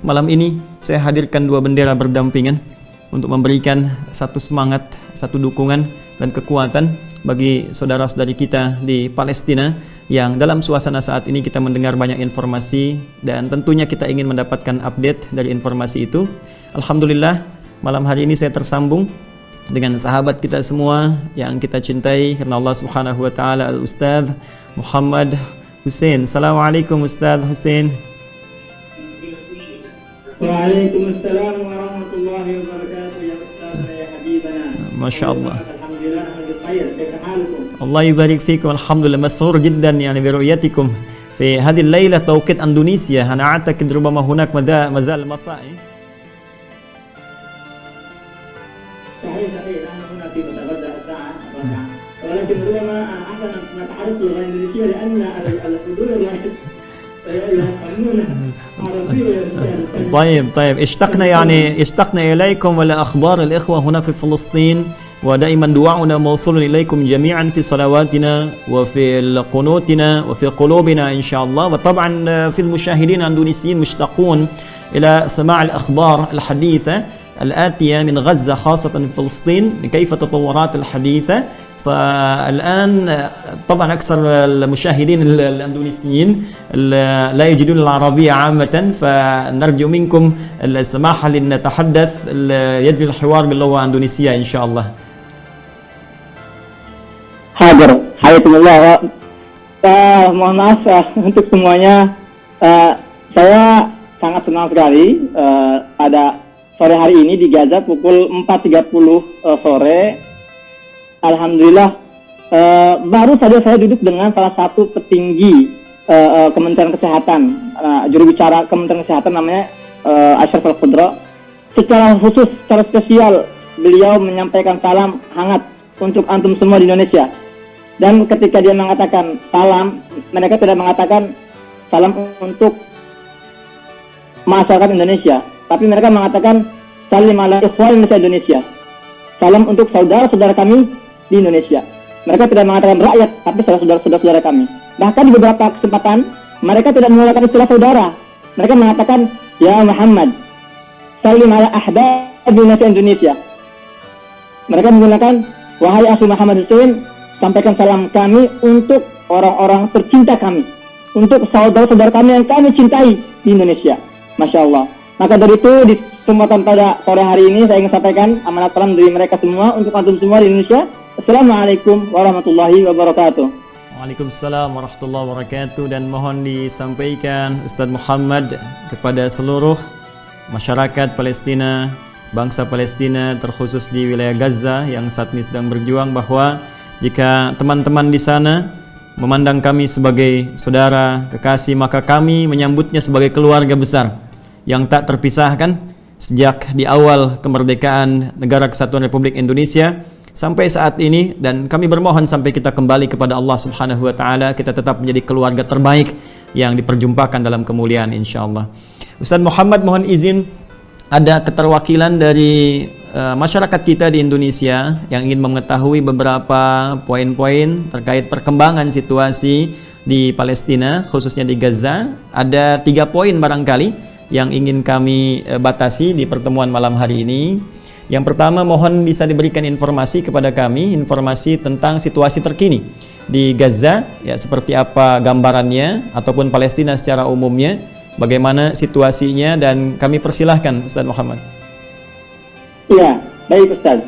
malam ini saya hadirkan dua bendera berdampingan untuk memberikan satu semangat, satu dukungan dan kekuatan bagi saudara-saudari kita di Palestina yang dalam suasana saat ini kita mendengar banyak informasi dan tentunya kita ingin mendapatkan update dari informasi itu. Alhamdulillah, malam hari ini saya tersambung dengan sahabat kita semua yang kita cintai karena Allah Subhanahu wa taala, Al-Ustadz Muhammad Hussein. Assalamualaikum Ustadz Hussein. Waalaikumsalam warahmatullahi wabarakatuh ya Ustaz ya habibana. Masyaallah. Alhamdulillah bikhair. Kaifa halukum? Allah yubarik fikum. Alhamdulillah masrur jiddan yani biruyatikum fi hadhihi al-laila tawqit Indonesia. Ana a'taqid ربما هناك مازال مساء. صحيح نحن هنا في نتغدى الساعة 4 ولكن ربما أحسن نتحدث اللغة الإنجليزية لأن الحضور الواحد طيب اشتقنا إليكم ولأخبار الإخوة هنا في فلسطين ودائما دعاؤنا موصول إليكم جميعا في صلواتنا وفي قنوتنا وفي قلوبنا إن شاء الله. وطبعا في المشاهدين الأندونيسيين مشتاقون إلى سماع الأخبار الحديثة الآتية من غزة خاصة في فلسطين، كيف تطورات الحديثة. فالآن طبعا أكثر المشاهدين الأندونيسيين لا يجدون العربية عامة، فنرجو منكم السماح لنتحدث يجري الحوار باللغة الأندونيسية إن شاء الله. Hadir, hayakumullah. Mohon maaf untuk semuanya. Saya sangat senang sekali ada sore hari ini di Gaza pukul 4.30 sore. Alhamdulillah, baru saja saya duduk dengan salah satu petinggi Kementerian Kesehatan, juru bicara Kementerian Kesehatan namanya Ashraf Al-Qudra. Secara khusus, secara spesial, beliau menyampaikan salam hangat untuk antum semua di Indonesia. Dan ketika dia mengatakan salam, mereka tidak mengatakan salam untuk masyarakat Indonesia, tapi mereka mengatakan salim ala ikhwan Indonesia. Salam untuk saudara-saudara kami di Indonesia. Mereka tidak mengatakan rakyat, tapi saudara-saudara kami. Bahkan di beberapa kesempatan, mereka tidak menggunakan istilah saudara. Mereka mengatakan, ya Muhammad, salim ala ahbab Indonesia. Mereka menggunakan, wahai Akhi Muhammad Hussein, sampaikan salam kami untuk orang-orang tercinta kami, untuk saudara-saudara kami yang kami cintai di Indonesia. Masya Allah. Maka dari itu, di kesempatan pada sore hari ini, saya ingin sampaikan amanat salam dari mereka semua untuk antum semua di Indonesia. Assalamualaikum warahmatullahi wabarakatuh. Waalaikumsalam warahmatullahi wabarakatuh. Dan mohon disampaikan Ustadz Muhammad kepada seluruh masyarakat Palestina, bangsa Palestina terkhusus di wilayah Gaza yang saat ini sedang berjuang, bahwa jika teman-teman di sana memandang kami sebagai saudara, kekasih, maka kami menyambutnya sebagai keluarga besar yang tak terpisahkan sejak di awal kemerdekaan Negara Kesatuan Republik Indonesia sampai saat ini, dan kami bermohon sampai kita kembali kepada Allah Subhanahu wa taala, kita tetap menjadi keluarga terbaik yang diperjumpakan dalam kemuliaan insyaallah. Ustaz Muhammad, mohon izin, ada keterwakilan dari masyarakat kita di Indonesia yang ingin mengetahui beberapa poin-poin terkait perkembangan situasi di Palestina, khususnya di Gaza. Ada 3 poin barangkali yang ingin kami batasi di pertemuan malam hari ini. Yang pertama, mohon bisa diberikan informasi kepada kami, informasi tentang situasi terkini di Gaza, ya, seperti apa gambarannya, ataupun Palestina secara umumnya, bagaimana situasinya, dan kami persilahkan Ustaz Muhammad. Iya, baik Ustaz.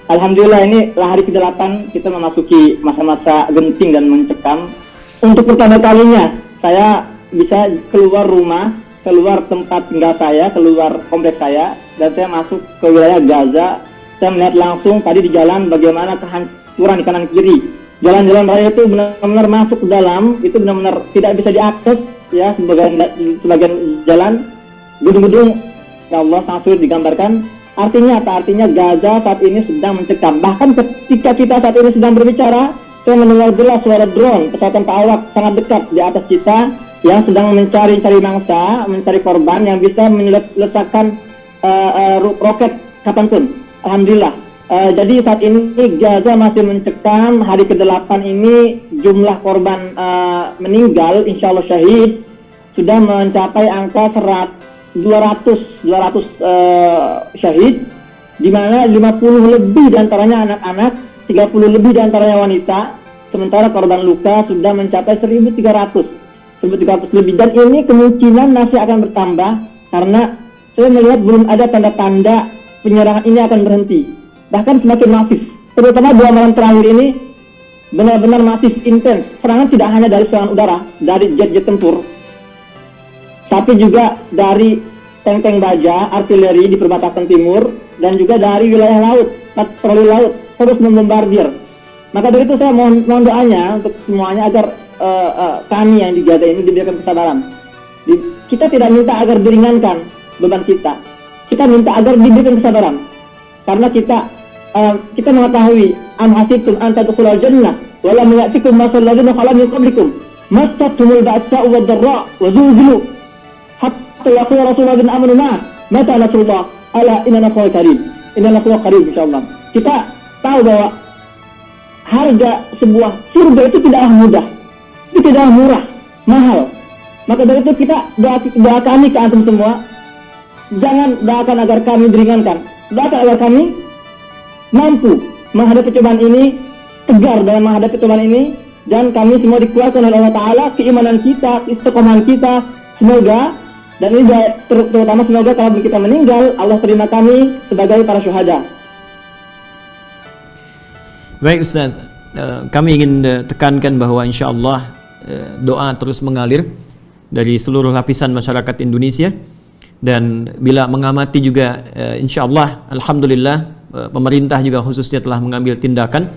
Alhamdulillah, ini hari ke-8 kita memasuki masa-masa genting dan mencekam. Untuk pertama kalinya saya bisa keluar rumah, keluar tempat tinggal saya, keluar kompleks saya, dan saya masuk ke wilayah Gaza. Saya melihat langsung tadi di jalan bagaimana kehancuran di kanan kiri. Jalan-jalan raya itu benar-benar masuk ke dalam, itu benar-benar tidak bisa diakses, ya, sebagian jalan, gedung-gedung, ya Allah, sangat sulit digambarkan. Artinya apa? Artinya Gaza saat ini sedang mencekam. Bahkan ketika kita saat ini sedang berbicara, saya mendengar jelas suara drone, pesawat tanpa awak sangat dekat di atas kita, yang sedang mencari mangsa, mencari korban yang bisa menyelesaikan roket kapanpun. Alhamdulillah. Jadi saat ini Gaza masih mencekam. Hari ke-8 ini jumlah korban meninggal, insya Allah syahid, sudah mencapai angka 200 syahid, di mana 50 lebih diantaranya anak-anak, 30 lebih diantaranya wanita, sementara korban luka sudah mencapai 1.300 lebih, dan ini kemungkinan masih akan bertambah karena saya melihat belum ada tanda-tanda penyerangan ini akan berhenti, bahkan semakin masif, terutama 2 malam terakhir ini benar-benar masif, intens. Serangan tidak hanya dari serangan udara, dari jet-jet tempur, tapi juga dari tank-tank baja, artileri di perbatasan timur, dan juga dari wilayah laut, patroli laut, terus membombardir. Maka dari itu saya mohon doanya untuk semuanya agar kami yang di Gaza ini diberikan kesabaran. Kita tidak minta agar diringankan beban kita. Kita minta agar diberikan kesabaran. Karena kita mengetahui am hasibtum an tadkhulul jannah wa lam ya'tikum mathal ladzina khalu min qablikum massatuhumul ba'sa'u wad-dharra wa zulzilu hatta yaqula rasulullah bin amanu mata nasrullah ala inna nasrullah qarib insyaallah. Kita tahu bahwa harga sebuah surga itu tidaklah mudah, itu tidaklah murah, mahal. Maka dari itu kita doa kami ke antum semua, jangan doakan agar kami diringankan, doakan agar kami mampu menghadapi cobaan ini, tegar dalam menghadapi cobaan ini, dan kami semua dikuatkan oleh Allah Ta'ala, keimanan kita, istiqomahan kita, semoga, dan ini terutama semoga kalau kita meninggal, Allah terima kami sebagai para syuhada. Baik Ustaz, kami ingin tekankan bahwa insya Allah doa terus mengalir dari seluruh lapisan masyarakat Indonesia, dan bila mengamati juga insya Allah, alhamdulillah pemerintah juga khususnya telah mengambil tindakan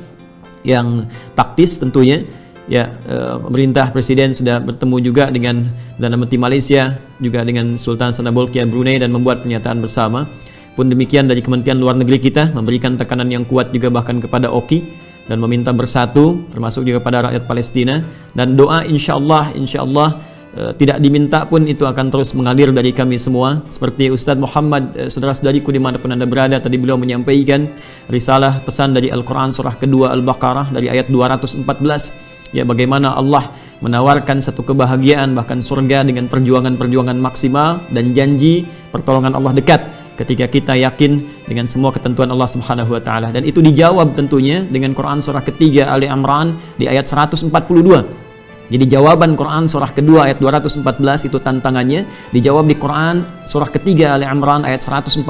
yang taktis tentunya. Ya, pemerintah presiden sudah bertemu juga dengan Perdana Menteri Malaysia, juga dengan Sultan Hassanal Bolkiah Brunei, dan membuat pernyataan bersama. Pun demikian dari Kementerian Luar Negeri kita memberikan tekanan yang kuat juga bahkan kepada OKI dan meminta bersatu, termasuk juga pada rakyat Palestina, dan doa insya Allah tidak diminta pun itu akan terus mengalir dari kami semua. Seperti Ustadz Muhammad, saudara-saudariku dimanapun anda berada, tadi beliau menyampaikan risalah pesan dari Al-Quran surah kedua Al-Baqarah dari ayat 214, ya, bagaimana Allah menawarkan satu kebahagiaan bahkan surga dengan perjuangan-perjuangan maksimal dan janji pertolongan Allah dekat ketika kita yakin dengan semua ketentuan Allah Subhanahu wa taala. Dan itu dijawab tentunya dengan Quran surah ketiga Ali Imran di ayat 142. Jadi jawaban Quran surah kedua ayat 214 itu tantangannya dijawab di Quran surah ketiga Ali Imran ayat 142,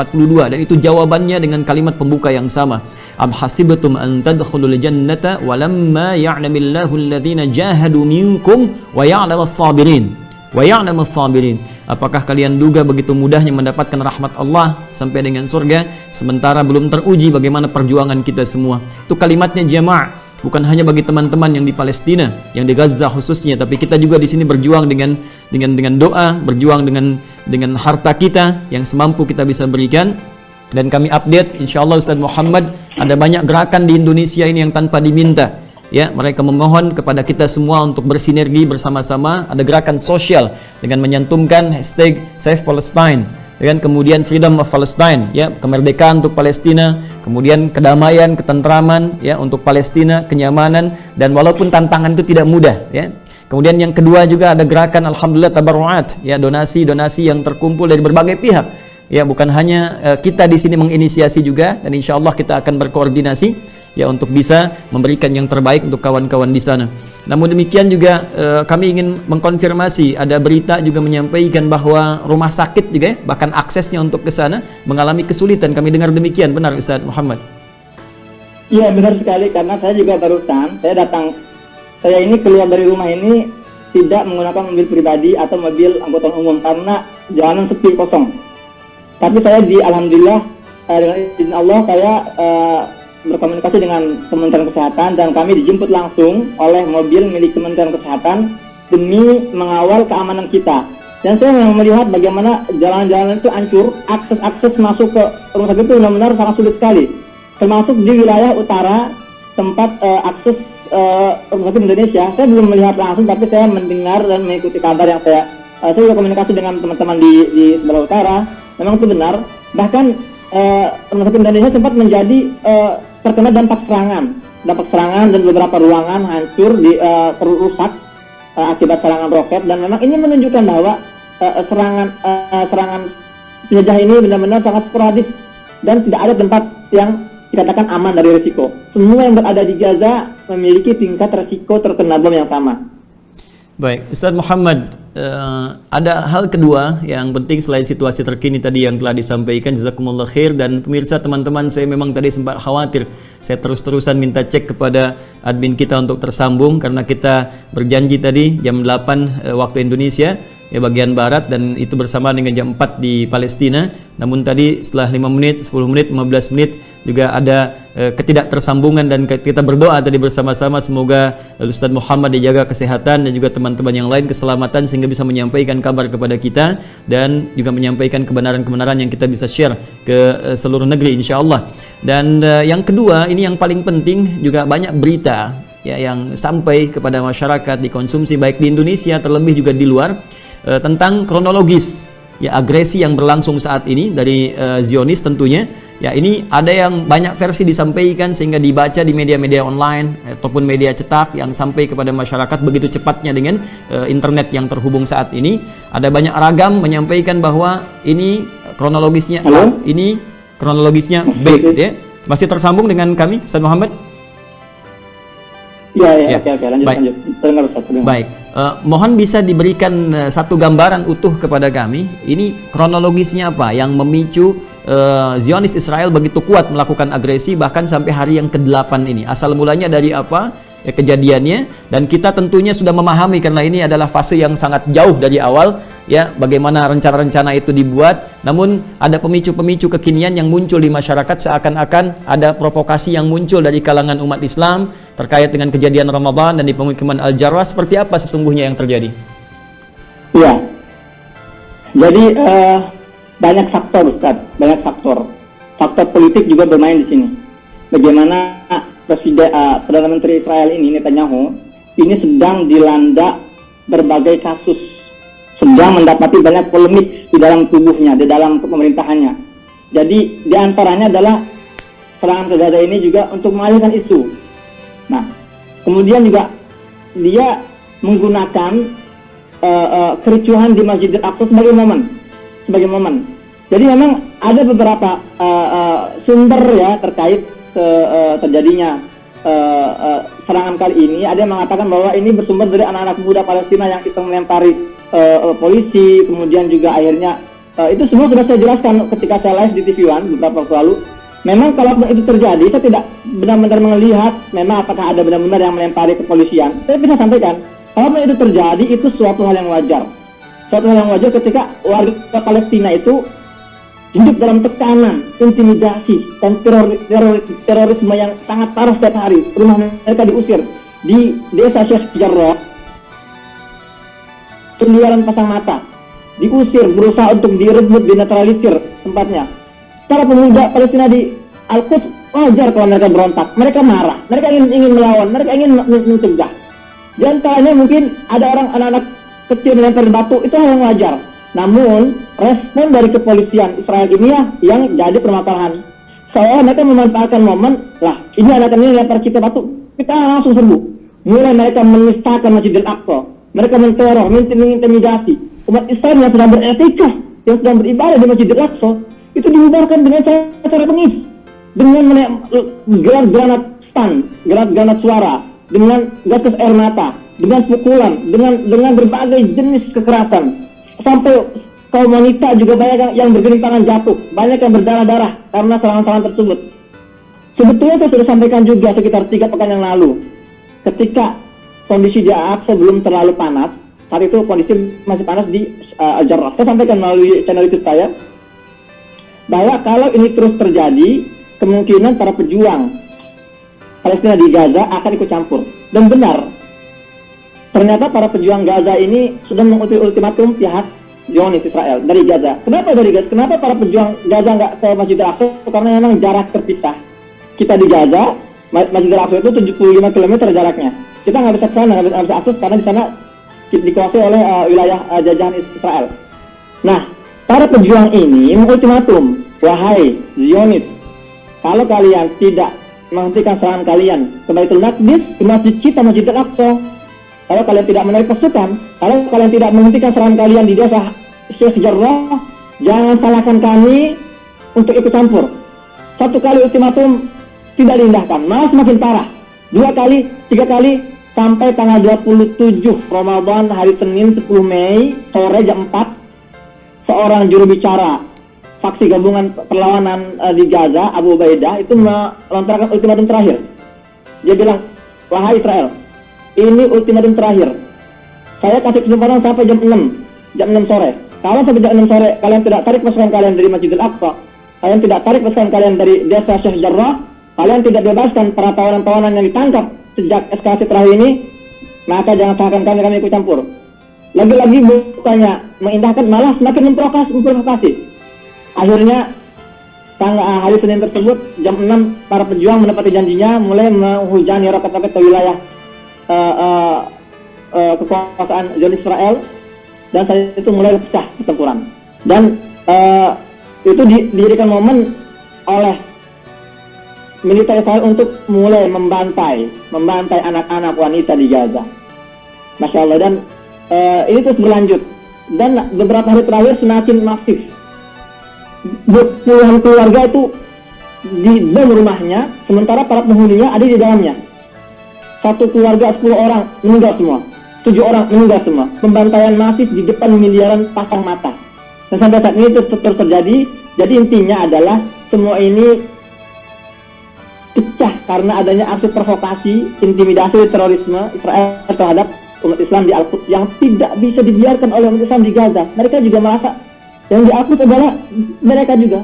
dan itu jawabannya dengan kalimat pembuka yang sama. Am hasibtum an tadkhulul jannata walamma ya'lamillahu alladhina jahadu minkum wa ya'lamas sabirin. Wa ya'lamas sabirin. Apakah kalian duga begitu mudahnya mendapatkan rahmat Allah sampai dengan surga sementara belum teruji bagaimana perjuangan kita semua? Itu kalimatnya jamaah. Bukan hanya bagi teman-teman yang di Palestina, yang di Gaza khususnya, tapi kita juga di sini berjuang dengan doa, berjuang dengan harta kita yang semampu kita bisa berikan. Dan kami update, insya Allah Ustaz Muhammad, ada banyak gerakan di Indonesia ini yang tanpa diminta. Ya, mereka memohon kepada kita semua untuk bersinergi bersama-sama. Ada gerakan sosial dengan menyantumkan hashtag Save Palestine, dengan kemudian Freedom of Palestine, ya, kemerdekaan untuk Palestina, kemudian kedamaian, ketentraman, ya, untuk Palestina, kenyamanan, dan walaupun tantangan itu tidak mudah, ya. Kemudian yang kedua juga ada gerakan alhamdulillah tabarruat, ya, donasi-donasi yang terkumpul dari berbagai pihak. Ya, bukan hanya kita di sini menginisiasi juga, dan insya Allah kita akan berkoordinasi, ya, untuk bisa memberikan yang terbaik untuk kawan-kawan di sana. Namun demikian juga kami ingin mengkonfirmasi, ada berita juga menyampaikan bahwa rumah sakit juga, bahkan aksesnya untuk ke sana mengalami kesulitan. Kami dengar demikian, benar Ustaz Muhammad? Iya, benar sekali, karena saya juga barusan saya ini keluar dari rumah ini tidak menggunakan mobil pribadi atau mobil angkutan umum karena jalanan sepi, kosong. Tapi saya alhamdulillah dengan izin Allah saya berkomunikasi dengan Kementerian Kesehatan, dan kami dijemput langsung oleh mobil milik Kementerian Kesehatan demi mengawal keamanan kita. Dan saya memang melihat bagaimana jalan-jalan itu hancur, akses masuk ke rumah sakit itu benar-benar sangat sulit sekali. Termasuk di wilayah utara tempat akses rumah sakit Indonesia. Saya belum melihat langsung, tapi saya mendengar dan mengikuti kabar yang saya juga komunikasi dengan teman-teman di sebelah utara. Memang itu benar. Bahkan rumah sakit Indonesia sempat menjadi terkena dampak serangan dan beberapa ruangan hancur, rusak akibat serangan roket. Dan memang ini menunjukkan bahwa serangan penjajah ini benar-benar sangat sporadis dan tidak ada tempat yang dikatakan aman dari risiko. Semua yang berada di Gaza memiliki tingkat risiko terkena bom yang sama. Baik, Ustaz Muhammad, ada hal kedua yang penting selain situasi terkini tadi yang telah disampaikan, jazakumullah khair. Dan pemirsa, teman-teman, saya memang tadi sempat khawatir, saya terus-terusan minta cek kepada admin kita untuk tersambung karena kita berjanji tadi jam 8 waktu Indonesia ya bagian barat, dan itu bersama dengan jam 4 di Palestina. Namun tadi setelah 5 menit, 10 menit, 15 menit juga ada ketidaktersambungan, dan kita berdoa tadi bersama-sama semoga Ustaz Muhammad dijaga kesehatan dan juga teman-teman yang lain keselamatan sehingga bisa menyampaikan kabar kepada kita dan juga menyampaikan kebenaran-kebenaran yang kita bisa share ke seluruh negeri insyaallah. Dan yang kedua, ini yang paling penting, juga banyak berita ya yang sampai kepada masyarakat dikonsumsi baik di Indonesia terlebih juga di luar tentang kronologis ya agresi yang berlangsung saat ini dari Zionis tentunya. Ya, ini ada yang banyak versi disampaikan sehingga dibaca di media-media online ataupun media cetak yang sampai kepada masyarakat begitu cepatnya dengan internet yang terhubung saat ini. Ada banyak ragam menyampaikan bahwa ini kronologisnya A, ini kronologisnya B ya. Masih tersambung dengan kami Ustaz Muhammad? Ya. Oke, lanjut. Baik, mohon bisa diberikan satu gambaran utuh kepada kami. Ini kronologisnya apa yang memicu Zionis Israel begitu kuat melakukan agresi bahkan sampai hari yang ke-8 ini? Asal mulanya dari apa ya kejadiannya? Dan kita tentunya sudah memahami karena ini adalah fase yang sangat jauh dari awal ya, bagaimana rencana-rencana itu dibuat. Namun ada pemicu-pemicu kekinian yang muncul di masyarakat, seakan-akan ada provokasi yang muncul dari kalangan umat Islam terkait dengan kejadian Ramadan dan di pemukiman Al-Jarrah. Seperti apa sesungguhnya yang terjadi? Iya. Jadi banyak faktor, Ustaz, banyak faktor. Faktor politik juga bermain di sini. Bagaimana Perdana Menteri Israel ini, Netanyahu, ini sedang dilanda berbagai kasus, sedang mendapati banyak polemik di dalam tubuhnya, di dalam pemerintahannya. Jadi diantaranya adalah serangan ke Gaza ini juga untuk mengalihkan isu. Nah, kemudian juga dia menggunakan kericuhan di Masjidil Aqsa sebagai momen. Jadi memang ada beberapa sumber ya terkait terjadinya serangan kali ini. Ada yang mengatakan bahwa ini bersumber dari anak-anak muda Palestina yang kita melempari polisi, kemudian juga akhirnya itu semua sudah saya jelaskan ketika saya live di TV One beberapa waktu lalu. Memang kalau itu terjadi, saya tidak benar-benar melihat memang apakah ada benar-benar yang melempari kepolisian. Saya bisa sampaikan, kalau itu terjadi itu suatu hal yang wajar. Suatu hal yang wajar ketika warga Palestina itu hidup dalam tekanan, intimidasi, dan terorisme yang sangat parah setiap hari. Rumah mereka diusir di desa Sheikh Jarrah, penjualan pasang mata, diusir, berusaha untuk direbut, dinetralisir tempatnya. Para pemuda Palestina di Al-Quds wajar kalau mereka berontak, mereka marah, mereka ingin melawan, mereka ingin mencegah. Di antaranya mungkin ada anak-anak kecil melempar batu, itu hal yang wajar. Namun respon dari kepolisian Israel ini ya yang jadi permasalahan. Seolah mereka memanfaatkan momen, lah ini anak ini lempar kita batu, kita langsung serbu. Mulai mereka menistakan Masjidil Aqsa, mereka menteror, mengintimidasi umat Islam yang sedang beretika, yang sedang beribadah di Masjidil Aqsa, itu dibubarkan dengan cara bengis, dengan granat stun, granat suara, dengan gas air mata, dengan pukulan, dengan berbagai jenis kekerasan. Sampai kaum wanita juga banyak yang bergering tangan jatuh, banyak yang berdarah-darah karena serangan-serangan tersebut. Sebetulnya saya sudah sampaikan juga sekitar 3 pekan yang lalu, ketika kondisi di Al-Aqsa belum terlalu panas, saat itu kondisi masih panas di Al-Jarrah. Saya sampaikan melalui channel YouTube saya, bahwa kalau ini terus terjadi, kemungkinan para pejuang Palestina di Gaza akan ikut campur. Dan benar, ternyata para pejuang Gaza ini sudah mengultimatum pihak Zionis Israel dari Gaza. Kenapa dari Gaza? Kenapa para pejuang Gaza nggak ke Masjidil Aqsa? Karena memang jarak terpisah. Kita di Gaza, Masjidil Aqsa itu 75 km jaraknya. Kita nggak bisa ke sana, nggak bisa akses karena di sana dikuasai oleh wilayah jajahan Israel. Nah, para pejuang ini mengultimatum, wahai Zionis, kalau kalian tidak menghentikan serangan kalian ke Baitul Maqdis, ke masjid kita, Masjidil Aqsa, kalau kalian tidak menarik pasukan, kalau kalian tidak menghentikan serangan kalian di desa Syekh Jarrah, jangan salahkan kami untuk ikut campur. Satu kali ultimatum tidak diindahkan, malah semakin parah. 2 kali, 3 kali, sampai tanggal 27 Ramadan hari Senin 10 Mei sore jam 4, seorang juru bicara faksi gabungan perlawanan di Gaza, Abu Ubaidah, itu melontarkan ultimatum terakhir. Dia bilang, wahai Israel, ini ultimatum terakhir. Saya kasih kesempatan sampai jam 6 sore. Kalau sampai jam 6 sore kalian tidak tarik pasukan kalian dari Masjidil Aqsa, kalian tidak tarik pasukan kalian dari desa Syekh Jarrah, kalian tidak bebaskan para tawanan-tawanan yang ditangkap sejak eskalasi terakhir ini, maka jangan salahkan kami ikut campur. Lagi-lagi bukannya mengindahkan, malah semakin memprovokasi. Akhirnya hari Senin tersebut jam 6 para pejuang menepati janjinya, mulai menghujani roket-roket ke wilayah kekuasaan Zionis Israel, dan saat itu mulai pecah pertempuran. Dan itu dijadikan momen oleh militer Israel untuk mulai membantai anak-anak wanita di Gaza. Masya Allah. Dan ini terus berlanjut, dan beberapa hari terakhir semakin masif. Puluhan keluarga itu dibom rumahnya, sementara para penghuninya ada di dalamnya. Satu keluarga 10 orang meninggal semua, 7 orang meninggal semua. Pembantaian masif di depan miliaran pasang mata. Dan sampai saat ini terus terjadi. Jadi intinya adalah semua ini pecah karena adanya aksi provokasi, intimidasi, terorisme Israel terhadap umat Islam di Al-Quds yang tidak bisa dibiarkan oleh umat Islam di Gaza. Mereka juga merasa yang di Al-Quds adalah mereka juga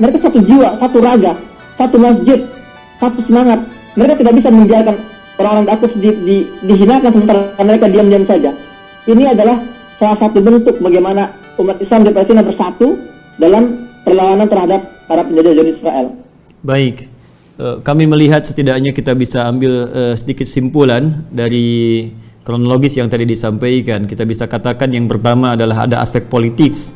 mereka satu jiwa, satu raga, satu masjid, satu semangat. Mereka tidak bisa membiarkan orang-orang di Al-Quds dihinakan sementara mereka diam-diam saja. Ini adalah salah satu bentuk bagaimana umat Islam di Palestina bersatu dalam perlawanan terhadap para penjajah Zionis Israel. Baik, kami melihat setidaknya kita bisa ambil sedikit simpulan dari kronologis yang tadi disampaikan. Kita bisa katakan yang pertama adalah ada aspek politis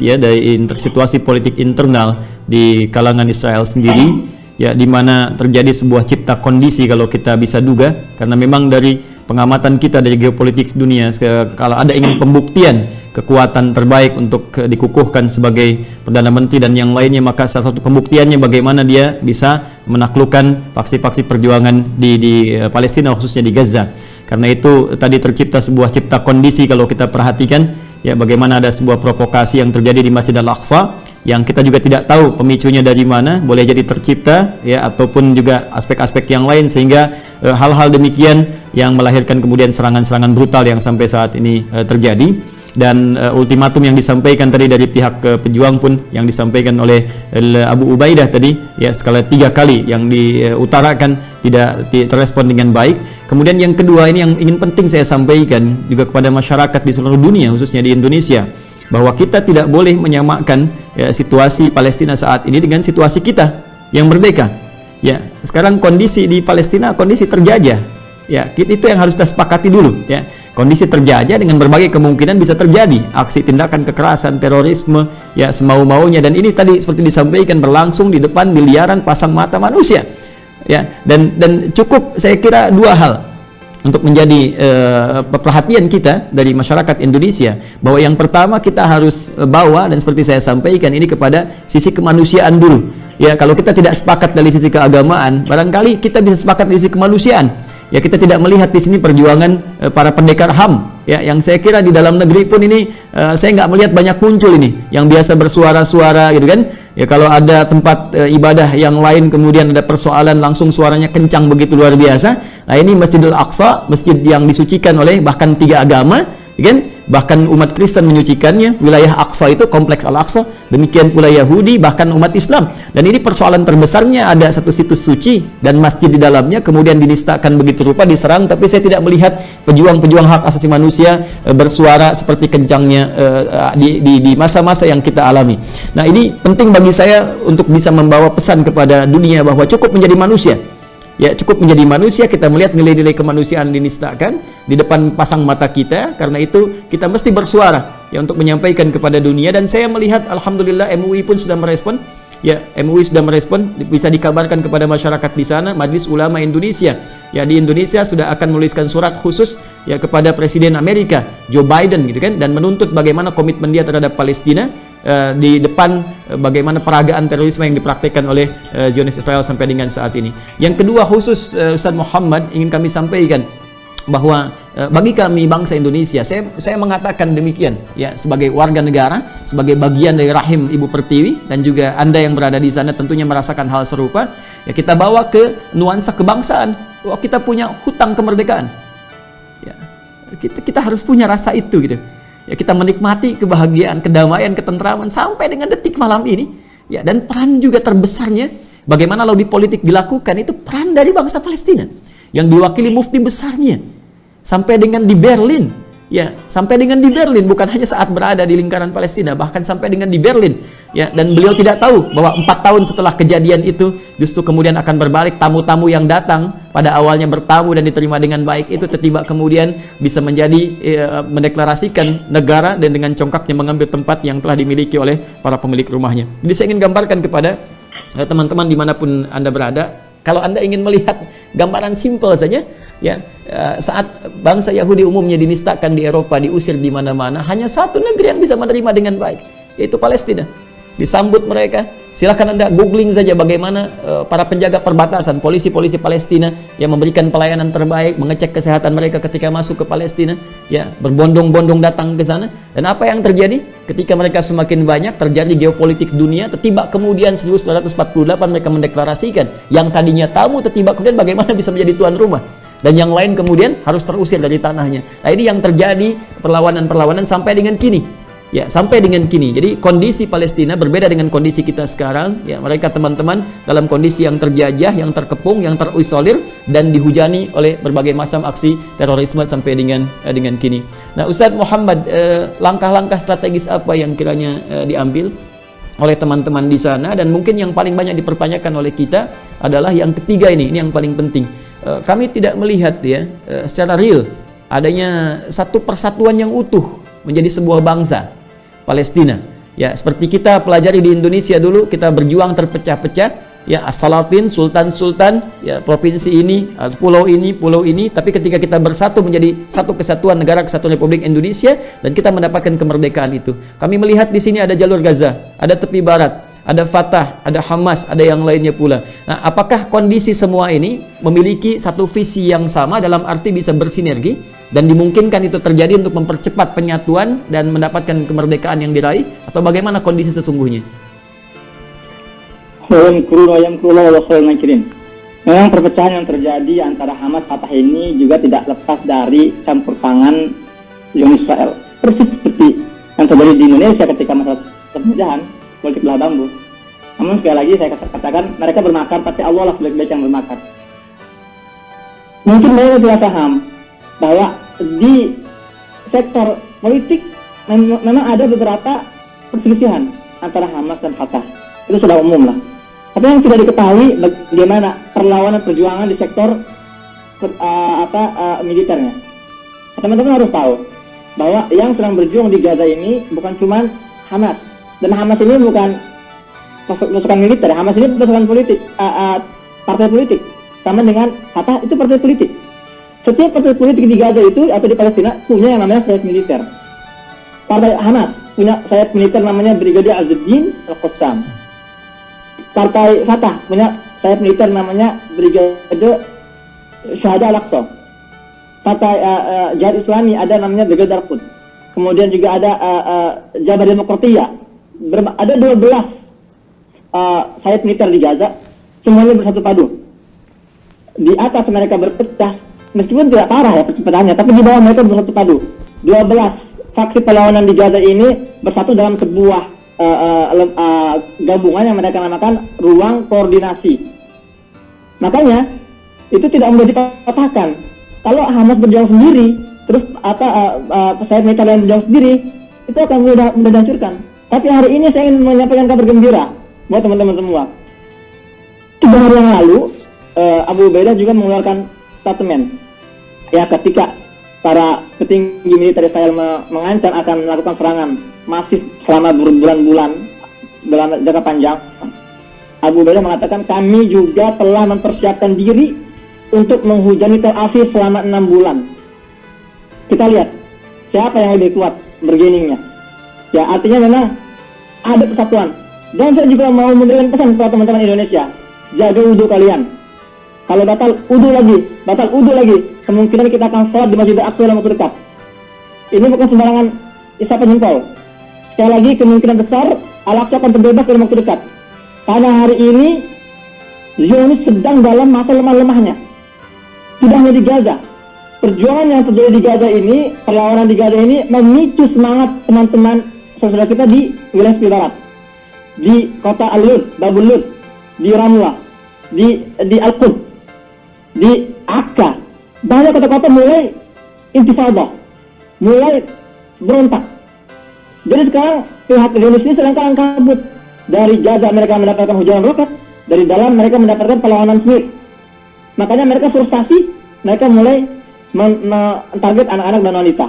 ya, dari situasi politik internal di kalangan Israel sendiri, ya, di mana terjadi sebuah cipta kondisi kalau kita bisa duga, karena memang dari pengamatan kita dari geopolitik dunia, kalau ada ingin pembuktian kekuatan terbaik untuk dikukuhkan sebagai Perdana Menteri dan yang lainnya, maka salah satu pembuktiannya bagaimana dia bisa menaklukkan faksi-faksi perjuangan di Palestina, khususnya di Gaza. Karena itu tadi tercipta sebuah cipta kondisi kalau kita perhatikan, ya, bagaimana ada sebuah provokasi yang terjadi di Masjid Al-Aqsa yang kita juga tidak tahu pemicunya dari mana, boleh jadi tercipta ya, ataupun juga aspek-aspek yang lain, sehingga hal-hal demikian yang melahirkan kemudian serangan-serangan brutal yang sampai saat ini terjadi. Dan ultimatum yang disampaikan tadi dari pihak pejuang pun yang disampaikan oleh Abu Ubaidah tadi, ya, sekali 3 kali yang diutarakan tidak terrespon dengan baik. Kemudian yang kedua, ini yang ingin penting saya sampaikan juga kepada masyarakat di seluruh dunia, khususnya di Indonesia, bahwa kita tidak boleh menyamakan ya, situasi Palestina saat ini dengan situasi kita yang merdeka. Ya, sekarang kondisi di Palestina kondisi terjajah. Ya, itu yang harus kita sepakati dulu, ya. Kondisi terjajah dengan berbagai kemungkinan bisa terjadi aksi tindakan kekerasan, terorisme, ya, semau-maunya, dan ini tadi seperti disampaikan berlangsung di depan miliaran pasang mata manusia. Ya, dan cukup saya kira 2 hal untuk menjadi perhatian kita dari masyarakat Indonesia, bahwa yang pertama kita harus bawa, dan seperti saya sampaikan ini, kepada sisi kemanusiaan dulu. Ya, kalau kita tidak sepakat dari sisi keagamaan, barangkali kita bisa sepakat dari sisi kemanusiaan. Ya, kita tidak melihat di sini perjuangan para pendekar HAM, ya, yang saya kira di dalam negeri pun ini saya nggak melihat banyak muncul ini, yang biasa bersuara-suara gitu kan. Ya, kalau ada tempat ibadah yang lain kemudian ada persoalan, langsung suaranya kencang begitu luar biasa. Nah, ini Masjidil Aqsa, masjid yang disucikan oleh bahkan 3 agama, ya kan? Bahkan umat Kristen menyucikannya, wilayah Aqsa itu kompleks Al-Aqsa, demikian pula Yahudi, bahkan umat Islam. Dan ini persoalan terbesarnya, ada satu situs suci dan masjid di dalamnya kemudian dinistakan begitu rupa, diserang, tapi saya tidak melihat pejuang-pejuang hak asasi manusia bersuara seperti kencangnya di masa-masa yang kita alami. Nah, ini penting bagi saya untuk bisa membawa pesan kepada dunia bahwa cukup menjadi manusia. Ya, cukup menjadi manusia, kita melihat nilai-nilai kemanusiaan dinistakan di depan pasang mata kita. Karena itu kita mesti bersuara ya untuk menyampaikan kepada dunia. Dan saya melihat alhamdulillah MUI pun sudah merespon ya MUI sudah merespon, bisa dikabarkan kepada masyarakat di sana. Majelis Ulama Indonesia ya di Indonesia sudah akan menuliskan surat khusus ya kepada Presiden Amerika Joe Biden gitu kan, dan menuntut bagaimana komitmen dia terhadap Palestina di depan bagaimana peragaan terorisme yang dipraktikkan oleh Zionis Israel sampai dengan saat ini. Yang kedua khusus Ustaz Muhammad ingin kami sampaikan bahwa bagi kami bangsa Indonesia, saya mengatakan demikian ya, sebagai warga negara, sebagai bagian dari rahim Ibu Pertiwi, dan juga Anda yang berada di sana tentunya merasakan hal serupa ya, kita bawa ke nuansa kebangsaan bahwa kita punya hutang kemerdekaan ya, kita harus punya rasa itu gitu ya, kita menikmati kebahagiaan, kedamaian, ketentraman sampai dengan detik malam ini ya. Dan peran juga terbesarnya bagaimana lobby politik dilakukan, itu peran dari bangsa Palestina yang diwakili mufti besarnya sampai dengan di Berlin ya, sampai dengan di Berlin, bukan hanya saat berada di lingkaran Palestina, bahkan sampai dengan di Berlin ya. Dan beliau tidak tahu bahwa 4 tahun setelah kejadian itu justru kemudian akan berbalik, tamu-tamu yang datang pada awalnya bertamu dan diterima dengan baik itu tiba-tiba kemudian bisa menjadi mendeklarasikan negara dan dengan congkaknya mengambil tempat yang telah dimiliki oleh para pemilik rumahnya. Jadi saya ingin gambarkan kepada teman-teman dimanapun Anda berada, kalau Anda ingin melihat gambaran simpel saja ya, saat bangsa Yahudi umumnya dinistakan di Eropa, diusir di mana-mana, hanya satu negeri yang bisa menerima dengan baik, yaitu Palestina. Disambut mereka. Silahkan Anda googling saja bagaimana para penjaga perbatasan, polisi-polisi Palestina yang memberikan pelayanan terbaik, mengecek kesehatan mereka ketika masuk ke Palestina ya, berbondong-bondong datang ke sana. Dan apa yang terjadi ketika mereka semakin banyak, terjadi geopolitik dunia, tiba kemudian 1948 mereka mendeklarasikan yang tadinya tamu, tiba kemudian bagaimana bisa menjadi tuan rumah, dan yang lain kemudian harus terusir dari tanahnya. Nah, ini yang terjadi, perlawanan-perlawanan sampai dengan kini. Ya, sampai dengan kini. Jadi kondisi Palestina berbeda dengan kondisi kita sekarang. Ya, mereka teman-teman dalam kondisi yang terjajah, yang terkepung, yang terisolir dan dihujani oleh berbagai macam aksi terorisme sampai dengan kini. Nah, Ustadz Muhammad, langkah-langkah strategis apa yang kiranya diambil oleh teman-teman di sana, dan mungkin yang paling banyak dipertanyakan oleh kita adalah yang ketiga ini yang paling penting. Kami tidak melihat ya secara real adanya satu persatuan yang utuh menjadi sebuah bangsa Palestina. Ya, seperti kita pelajari di Indonesia dulu, kita berjuang terpecah-pecah, ya, as-salatin, sultan-sultan, ya, provinsi ini, pulau ini, tapi ketika kita bersatu menjadi satu kesatuan negara kesatuan Republik Indonesia dan kita mendapatkan kemerdekaan itu. Kami melihat di sini ada jalur Gaza, ada tepi barat, ada Fatah, ada Hamas, ada yang lainnya pula. Nah, apakah kondisi semua ini memiliki satu visi yang sama dalam arti bisa bersinergi dan dimungkinkan itu terjadi untuk mempercepat penyatuan dan mendapatkan kemerdekaan yang diraih, atau bagaimana kondisi sesungguhnya? Memang perpecahan yang terjadi antara Hamas Fatah ini juga tidak lepas dari campur tangan Zionis Israel. Persis seperti yang terjadi di Indonesia ketika masalah perpecahan politik belah bambu. Namun sekali lagi saya katakan, mereka bermakar, tapi Allah lah sebaik-baik yang bermakar. Mungkin mereka tidak paham bahwa di sektor politik memang ada beberapa perselisihan antara Hamas dan Fatah. Itu sudah umum lah. Tapi yang tidak diketahui bagaimana perlawanan perjuangan di sektor militernya. Teman-teman harus tahu bahwa yang sedang berjuang di Gaza ini bukan cuma Hamas. Dan Hamas ini bukan pasukan militer, Hamas ini pasukan politik, partai politik. Sama dengan Fatah, itu partai politik. Setiap partai politik di Gaza itu atau di Palestina punya yang namanya sayap militer. Partai Hamas punya sayap militer namanya Brigadier Azzuddin Al-Qassam. Partai Fatah punya sayap militer namanya Brigade Syuhada Al-Aqsa. Partai Jihad Islami ada namanya Brigade Al-Quds. Kemudian juga ada Jabhah Demokratiyah. Ada 12 sayap militer di Gaza, semuanya bersatu padu. Di atas mereka berpecah, meskipun tidak parah ya perpecahannya, tapi di bawah mereka bersatu padu. 12 faksi perlawanan di Gaza ini bersatu dalam sebuah gabungan yang mereka namakan Ruang Koordinasi. Makanya itu tidak mudah dipatahkan. Kalau Hamas berjuang sendiri, terus sayap militer yang berjuang sendiri, itu akan mudah dihancurkan. Tapi hari ini saya ingin menyampaikan kabar gembira buat teman-teman semua. 3 hari yang lalu, Abu Ubaidah juga mengeluarkan statement. Ya, ketika para petinggi militer Israel mengancam akan melakukan serangan masif selama berbulan-bulan dalam jangka panjang, Abu Ubaidah mengatakan kami juga telah mempersiapkan diri untuk menghujani Tel Aviv selama 6 bulan. Kita lihat siapa yang lebih kuat bergeningnya. Ya, artinya memang ada persatuan. Dan saya juga mau memberikan pesan kepada teman-teman Indonesia, jaga wudhu kalian. Kalau batal wudhu lagi, kemungkinan kita akan sholat di Masjid Al-Aqsa dalam waktu dekat. Ini bukan sembarangan isapan jempol. Sekali lagi, kemungkinan besar Al-Aqsa akan terbebas dalam waktu dekat. Karena hari ini Zionis sedang dalam masa lemah-lemahnya. Tidak hanya di Gaza. Perjuangan yang terjadi di Gaza ini, perlawanan di Gaza ini memicu semangat teman-teman saudara kita di wilayah sebelah barat. Di kota Al-Lud, Babul Lud, di Ramlah, di Al-Quds, di Akka. Banyak kota-kota mulai intifada, mulai berontak. Jadi sekarang pihak Zionis ini sedang kalang kabut. Dari Gaza mereka mendapatkan hujan roket, dari dalam mereka mendapatkan perlawanan sendiri. Makanya mereka frustasi, mereka mulai target anak-anak dan wanita.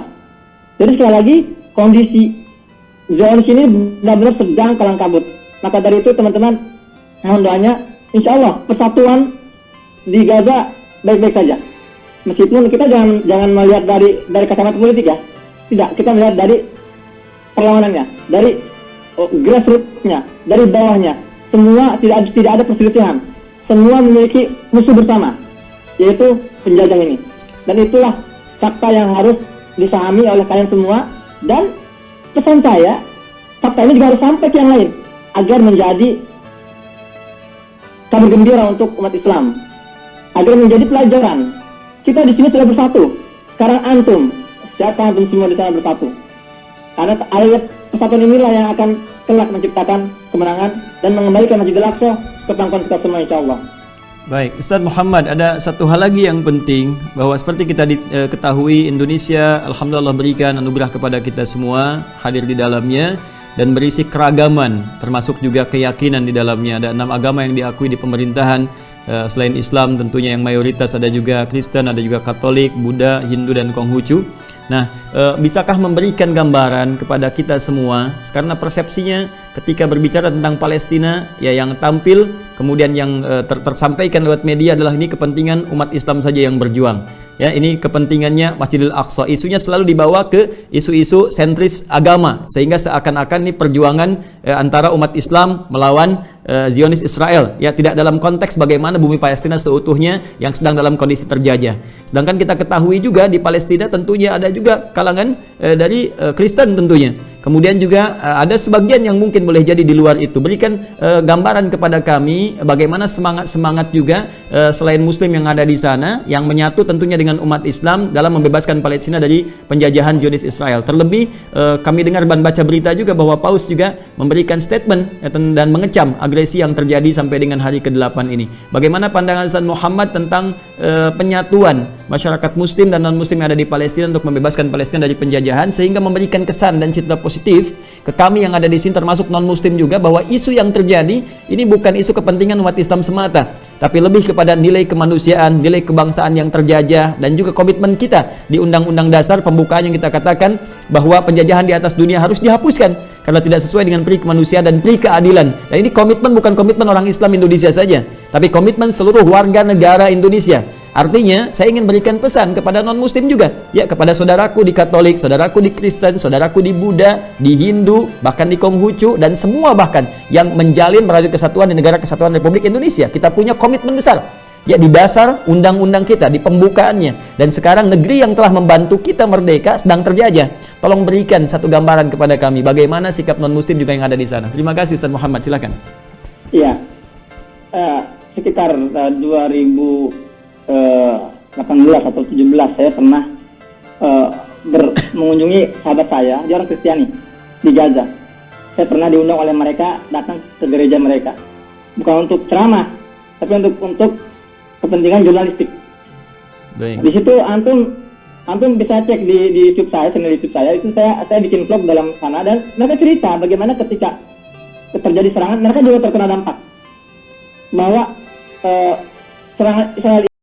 Jadi sekali lagi, kondisi Zionis ini benar-benar sedang kalang kabut. Maka dari itu teman-teman, mohon doanya, insya Allah persatuan di Gaza baik-baik saja. Meskipun kita jangan melihat dari kacamata politik ya. Tidak, kita melihat dari perlawanannya, dari grassroots-nya, dari bawahnya. Semua tidak ada perselisihan. Semua memiliki musuh bersama, yaitu penjajah ini. Dan itulah fakta yang harus disahami oleh kalian semua. Dan pesan saya, fakta ini juga harus sampai ke yang lain agar menjadi kabar gembira untuk umat Islam, agar menjadi pelajaran. Kita di sini sudah bersatu. Sekarang antum, siapa antum semua di sana bersatu? Karena ayat persatuan inilah yang akan kelak menciptakan kemenangan dan mengembalikan Masjid Al-Aqsa ke pangkuan kita semua, insya Allah. Baik, Ustaz Muhammad, ada satu hal lagi yang penting, bahwa seperti kita ketahui, Indonesia alhamdulillah berikan anugerah kepada kita semua, hadir di dalamnya dan berisi keragaman, termasuk juga keyakinan di dalamnya. Ada 6 agama yang diakui di pemerintahan, selain Islam tentunya yang mayoritas, ada juga Kristen, ada juga Katolik, Buddha, Hindu dan Konghucu. Nah, bisakah memberikan gambaran kepada kita semua, karena persepsinya ketika berbicara tentang Palestina, ya yang tampil kemudian yang tersampaikan lewat media adalah ini kepentingan umat Islam saja yang berjuang. Ya, ini kepentingannya Masjidil Aqsa. Isunya selalu dibawa ke isu-isu sentris agama, sehingga seakan-akan ini perjuangan antara umat Islam melawan Zionis Israel. Ya, tidak dalam konteks bagaimana bumi Palestina seutuhnya yang sedang dalam kondisi terjajah. Sedangkan kita ketahui juga di Palestina tentunya ada juga kalangan dari Kristen tentunya. Kemudian juga ada sebagian yang mungkin boleh jadi di luar itu. Berikan gambaran kepada kami bagaimana semangat-semangat juga selain Muslim yang ada di sana, yang menyatu tentunya dengan umat Islam dalam membebaskan Palestina dari penjajahan Zionis Israel. Terlebih kami dengar dan baca berita juga bahwa Paus juga memberikan statement dan mengecam agresi yang terjadi sampai dengan hari ke-8 ini. Bagaimana pandangan Ustaz Muhammad tentang penyatuan masyarakat Muslim dan non-Muslim yang ada di Palestina untuk membebaskan Palestina dari penjajahan, sehingga memberikan kesan dan citra positif ke kami yang ada di sini termasuk non-Muslim juga, bahwa isu yang terjadi ini bukan isu kepentingan umat Islam semata, tapi lebih kepada nilai kemanusiaan, nilai kebangsaan yang terjajah, dan juga komitmen kita di Undang-Undang Dasar pembukaan yang kita katakan bahwa penjajahan di atas dunia harus dihapuskan karena tidak sesuai dengan peri kemanusiaan dan peri keadilan. Dan ini komitmen bukan komitmen orang Islam Indonesia saja, tapi komitmen seluruh warga negara Indonesia. Artinya, saya ingin berikan pesan kepada non-Muslim juga, ya, kepada saudaraku di Katolik, saudaraku di Kristen, saudaraku di Buddha, di Hindu, bahkan di Konghucu, dan semua bahkan yang menjalin merajut kesatuan di negara kesatuan Republik Indonesia. Kita punya komitmen besar, ya, di dasar undang-undang kita, di pembukaannya. Dan sekarang negeri yang telah membantu kita merdeka sedang terjajah. Tolong berikan satu gambaran kepada kami, bagaimana sikap non-Muslim juga yang ada di sana. Terima kasih Ustaz Muhammad, silakan. Iya, sekitar 2018 atau 17 saya pernah mengunjungi sahabat saya, dia orang Kristiani di Gaza. Saya pernah diundang oleh mereka datang ke gereja mereka, bukan untuk ceramah, tapi untuk kepentingan jurnalistik. Baik. Di situ antum bisa cek di YouTube saya, channel YouTube saya, itu saya bikin vlog dalam sana, dan mereka cerita bagaimana ketika terjadi serangan mereka juga terkena dampak, bahwa serangan Israel